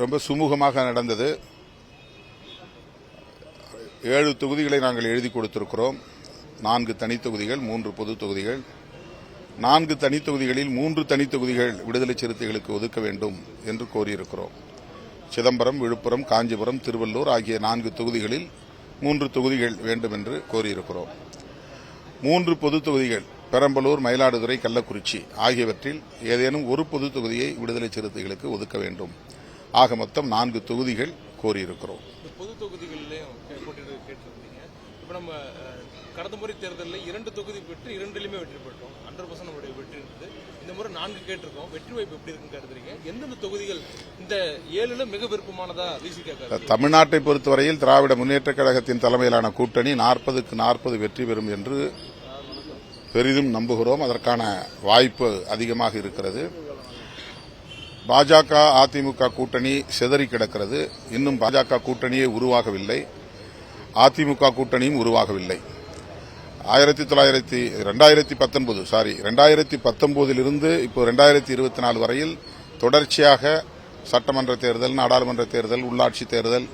ரொம்ப சுமூகமாக நடந்தது. 7 தொகுதிகளை நாங்கள் எழுதி கொடுத்திருக்கிறோம். 4 தனித் தொகுதிகள், 3 பொது தொகுதிகள். 4 தனித் தொகுதிகளில் 3 தனித் தொகுதிகள் விடுதலை சிறுத்தைகளுக்கு ஒதுக்க வேண்டும் என்று கோரியிருக்கிறோம். சிதம்பரம், விழுப்புரம், காஞ்சிபுரம், திருவள்ளூர் ஆகிய 4 தொகுதிகளில் 3 தொகுதிகள் வேண்டும் என்று கோரியிருக்கிறோம். 3 பொது தொகுதிகள் பெரம்பலூர், மயிலாடுதுறை, கள்ளக்குறிச்சி ஆகியவற்றில் ஏதேனும் ஒரு பொது தொகுதியை விடுதலை சிறுத்தைகளுக்கு ஒதுக்க வேண்டும். ஆக மொத்தம் 4 தொகுதிகள் கோரியிருக்கிறோம். பொது தொகுதிகளிலேயும் கேட்டிருந்தீங்க. இப்போ நம்ம கடந்த முறை தேர்தலில் 2 தொகுதி பெற்று 2லையுமே வெற்றி பெற்றோம். 100% நம்மளுடைய வெற்றி இருந்தது. இந்த முறை 4 கேட்டிருக்கோம். வெற்றி வாய்ப்பு எப்படி இருக்குன்னு கருதுறீங்க? எந்தெந்த தொகுதிகள் இந்த 7ல மிக விருப்பமானதா விசிக? தமிழ்நாட்டை பொறுத்தவரையில் திராவிட முன்னேற்றக் கழகத்தின் தலைமையிலான கூட்டணி 40க்கு 40 வெற்றி பெறும் என்று பெரிதும் நம்புகிறோம். அதற்கான வாய்ப்பு அதிகமாக இருக்கிறது. பாஜக, அதிமுக கூட்டணி சிதறி கிடக்கிறது. இன்னும் பாஜக கூட்டணியே உருவாகவில்லை. அதிமுக கூட்டணியும் உருவாகவில்லை. 2019 இப்போ 2024 வரையில் தொடர்ச்சியாக சட்டமன்ற தேர்தல், நாடாளுமன்ற தேர்தல், உள்ளாட்சி தேர்தல்,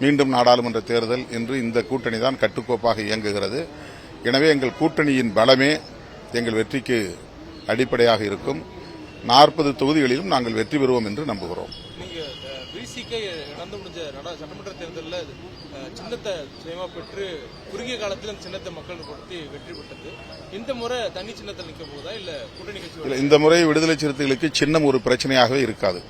மீண்டும் நாடாளுமன்ற தேர்தல் என்று இந்த கூட்டணி தான் கட்டுக்கோப்பாக இயங்குகிறது. எனவே எங்கள் கூட்டணியின் பலமே எங்கள் வெற்றிக்கு அடிப்படையாக இருக்கும். 40 தொகுதிகளிலும் நாங்கள் வெற்றி பெறுவோம் என்று நம்புகிறோம். நடந்து முடிஞ்ச சட்டமன்ற தேர்தலில் சின்னத்தை சுயமா பெற்று குறுகிய காலத்தில் அந்த சின்னத்தை மக்கள் கொடுத்து வெற்றி பெற்றது. இந்த முறை தனி சின்னத்தில் நிற்க போதா இல்ல கூட்டணி கட்சி? இந்த முறை விடுதலை சிறுத்தைகளுக்கு சின்னம் ஒரு பிரச்சனையாகவே இருக்காது.